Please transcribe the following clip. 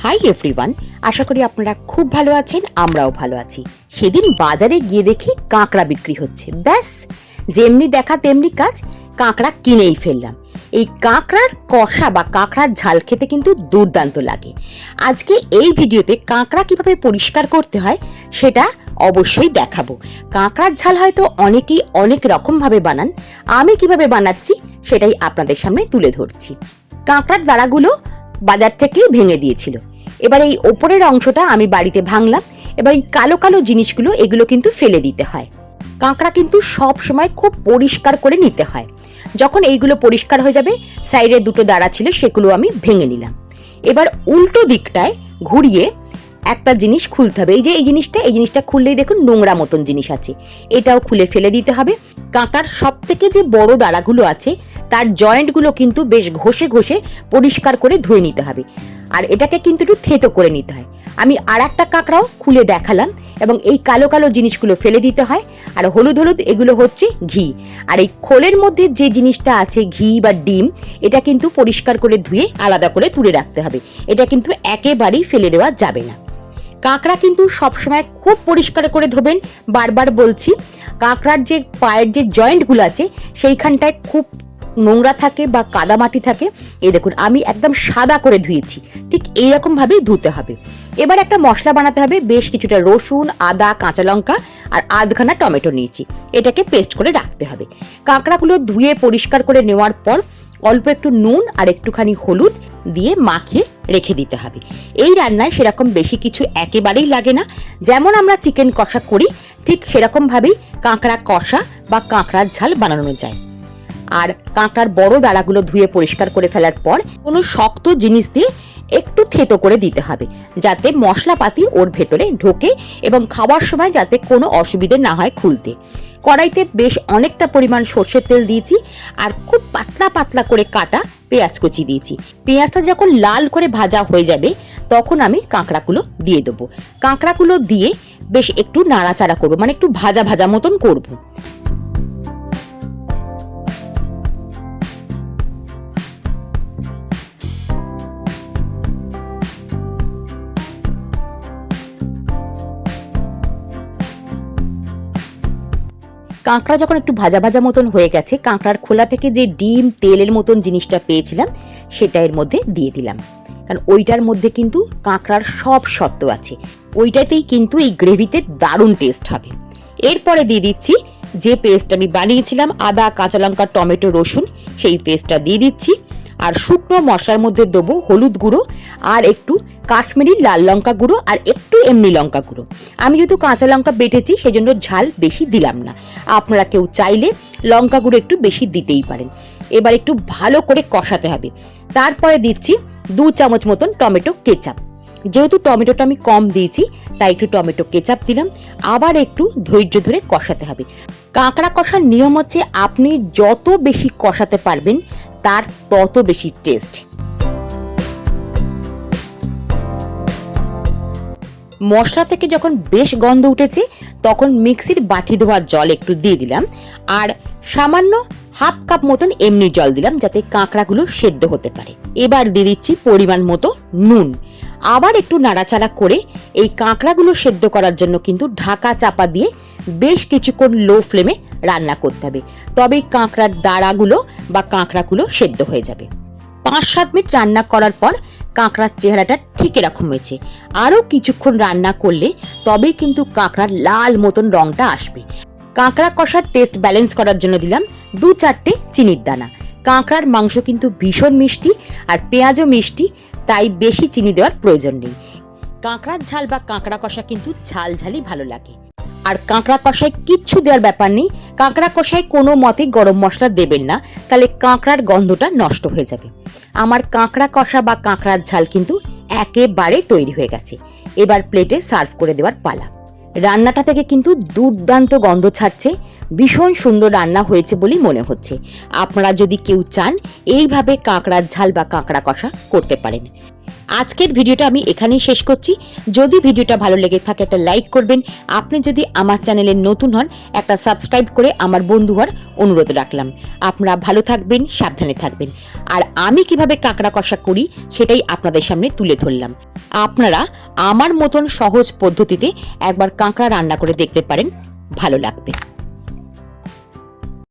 Hi everyone, আশা করি আপনারা খুব ভালো আছেন। আমরাও ভালো আছি। সেদিন বাজারে গিয়ে দেখি কাঁকড়া বিক্রি হচ্ছে। ব্যাস, যেমনি দেখা তেমনি কাজ, কাঁকড়া কিনেই ফেললাম। এই কাঁকড়ার কষা বা কাঁকড়ার ঝাল খেতে কিন্তু দুর্দান্ত লাগে। আজকে এই ভিডিওতে কাঁকড়া কিভাবে পরিষ্কার করতে হয় সেটা অবশ্যই দেখাবো। কাঁকড়ার ঝাল হয়তো অনেকেই অনেক রকমভাবে বানান, আমি কিভাবে বানাচ্ছি সেটাই আপনাদের সামনে তুলে ধরছি। কাঁকড়ার দাঁড়াগুলো বাজার থেকে ভেঙে দিয়েছিল। এবার এই ওপরের অংশটা আমি বাড়িতে ভাঙলাম। এবার এই কালো কালো জিনিসগুলো এগুলো কিন্তু ফেলে দিতে হয়। কাঁকড়া কিন্তু সব সময় খুব পরিষ্কার করে নিতে হয়। যখন এইগুলো পরিষ্কার হয়ে যাবে, সাইডে দুটো দাঁড়া ছিল সেগুলো আমি ভেঙে নিলাম। এবার উল্টো দিকটায় ঘুরিয়ে একটা জিনিস খুলতে হবে। এই জিনিসটা খুললেই দেখুন নোংরা মতন জিনিস আছে, এটাও খুলে ফেলে দিতে হবে। কাঁকড়ার সব থেকে যে বড় দাঁড়াগুলো আছে তার জয়েন্টগুলো কিন্তু বেশ ঘষে ঘষে পরিষ্কার করে ধুয়ে নিতে হবে। আর এটাকে কিন্তু একটু থেতো করে নিতে হয়। আমি আর একটা কাঁকড়াও খুলে দেখালাম এবং এই কালো কালো জিনিসগুলো ফেলে দিতে হয়। আর হলুদ হলুদ এগুলো হচ্ছে ঘি। আর এই খোলের মধ্যে যে জিনিসটা আছে ঘি বা ডিম, এটা কিন্তু পরিষ্কার করে ধুয়ে আলাদা করে তুলে রাখতে হবে। এটা কিন্তু একেবারেই ফেলে দেওয়া যাবে না। কাঁকড়া কিন্তু সবসময় খুব পরিষ্কার করে ধোবেন। বারবার বলছি, কাঁকড়ার যে পায়ের যে জয়েন্টগুলো আছে সেইখানটায় খুব নোংরা থাকে বা কাদামাটি থাকে। এই দেখুন আমি একদম সাদা করে ধুয়েছি, ঠিক এইরকম ভাবেই ধুতে হবে। এবার একটা মশলা বানাতে হবে। বেশ কিছুটা রসুন, আদা, কাঁচা লঙ্কা আর আধখানা টমেটো নিয়েছি, এটাকে পেস্ট করে রাখতে হবে। কাঁকড়াগুলো ধুয়ে পরিষ্কার করে নেওয়ার পর অল্প একটু নুন আর একটুখানি হলুদ দিয়ে মাখিয়ে রেখে দিতে হবে। এই রান্নায় সেরকম বেশি কিছু একেবারেই লাগে না। যেমন আমরা চিকেন কষা করি ঠিক সেরকম ভাবেই কাঁকড়া কষা বা কাঁকড়ার ঝাল বানানো যায়। আর কাঁকড়ার বড় দাঁড়াগুলো ধুয়ে পরিষ্কার করে ফেলার পর কোনো শক্ত জিনিস দিয়ে একটু থেতো করে দিতে হবে, যাতে মশলাপাতি ওর ভেতরে ঢোকে এবং খাওয়ার সময় যাতে কোনো অসুবিধে না হয় খুলতে। কড়াইতে বেশ অনেকটা পরিমাণ সর্ষের তেল দিয়েছি আর খুব পাতলা পাতলা করে কাটা পেঁয়াজ কুচি দিয়েছি। পেঁয়াজটা যখন লাল করে ভাজা হয়ে যাবে তখন আমি কাঁকড়াগুলো দিয়ে দেবো। কাঁকড়াগুলো দিয়ে বেশ একটু নাড়াচাড়া করবো, মানে একটু ভাজা ভাজা মতন করবো। কাঁকড়া যখন একটু ভাজা ভাজা মতন হয়ে গেছে, কাঁকড়ার খোলা থেকে যে ডিম তেলের মতন জিনিসটা পেয়েছিলাম সেটা এর মধ্যে দিয়ে দিলাম। কারণ ওইটার মধ্যে কিন্তু কাঁকড়ার সব সত্ত্ব আছে, ওইটাতেই কিন্তু এই গ্রেভিতে দারুণ টেস্ট হবে। এরপরে দিয়ে দিচ্ছি যে পেস্ট আমি বানিয়েছিলাম, আদা, কাঁচা লঙ্কা, টমেটো, রসুন, সেই পেস্টটা দিয়ে দিচ্ছি। আর শুকনো মশলার মধ্যে দেবো হলুদ গুঁড়ো আর একটু কাশ্মীরি লাল লঙ্কা গুঁড়ো আর একটু এমনি লঙ্কা গুঁড়ো। আমি যেহেতু কাঁচা লঙ্কা বেটেছি সেজন্য ঝাল বেশি দিলাম না। আপনারা কেউ চাইলে লঙ্কা গুঁড়ো একটু বেশি দিতেই পারেন। এবার একটু ভালো করে কষাতে হবে। তারপরে দিচ্ছি 2 চামচ মতন টমেটো কেচাপ। যেহেতু টমেটোটা আমি কম দিয়েছি তাই একটু টমেটো কেচাপ দিলাম। আবার একটু ধৈর্য ধরে কষাতে হবে। কাঁকড়া কষার নিয়ম হচ্ছে আপনি যত বেশি কষাতে পারবেন তার তত বেশি টেস্ট। মশলা থেকে যখন বেশ গন্ধ উঠেছে তখন মিক্সির বাটি ধোয়া জল একটু দিয়ে দিলাম আর সামান্য হাফ কাপ মতন এমনি জল দিলাম যাতে কাঁকড়াগুলো সেদ্ধ হতে পারে। এবার দিয়ে দিচ্ছি পরিমাণ মতো নুন। আবার একটু নাড়াচাড়া করে এই কাঁকড়াগুলো সেদ্ধ করার জন্য কিন্তু ঢাকা চাপা দিয়ে বেশ কিছুক্ষণ লো ফ্লেমে রান্না করতে হবে, তবেই কাঁকড়ার দাঁড়াগুলো বা কাঁকড়াগুলো সেদ্ধ হয়ে যাবে। 5-7 মিনিট রান্না করার পর কাঁকড়ার চেহারাটা ঠিক এরকম হয়েছে। আরও কিছুক্ষণ রান্না করলে তবেই কিন্তু কাঁকড়ার লাল মতন রংটা আসবে। কাঁকড়া কষার টেস্ট ব্যালেন্স করার জন্য দিলাম 2-4টে চিনির দানা। কাঁকড়ার মাংস কিন্তু ভীষণ মিষ্টি আর পেঁয়াজও মিষ্টি, তাই বেশি চিনি দেওয়ার প্রয়োজন নেই। কাঁকড়ার ঝাল বা কাঁকড়া কষা কিন্তু ঝাল ঝালই ভালো লাগে। আর কাঁকড়া কষায় কিচ্ছু দেওয়ার ব্যাপার নেই। কাঁকড়া কষায় কোনো মতে গরম মশলা দেবেন না, তাহলে কাঁকড়ার গন্ধটা নষ্ট হয়ে যাবে। আমার কাঁকড়া কষা বা কাঁকড়ার ঝাল কিন্তু একেবারে তৈরি হয়ে গেছে। এবার প্লেটে সার্ভ করে দেওয়ার পালা। রান্নাটা থেকে কিন্তু দুর্দান্ত গন্ধ ছাড়ছে, ভীষণ সুন্দর রান্না হয়েছে বলেই মনে হচ্ছে। আপনারা যদি কেউ চান এইভাবে কাঁকড়ার ঝাল বা কাঁকড়া কষা করতে পারেন। আজকের ভিডিওটা আমি এখানেই শেষ করছি। যদি ভিডিওটা ভালো লেগে থাকে একটা লাইক করবেন। আপনি যদি আমার চ্যানেলে নতুন হন একটা সাবস্ক্রাইব করে আমার বন্ধু হওয়ার অনুরোধ রাখলাম। আপনারা ভালো থাকবেন, সাবধানে থাকবেন। আর আমি কিভাবে কাঁকড়া কষা করি সেটাই আপনাদের সামনে তুলে ধরলাম। আপনারা আমার মতন সহজ পদ্ধতিতে একবার কাঁকড়া রান্না করে দেখতে পারেন, ভালো লাগবে।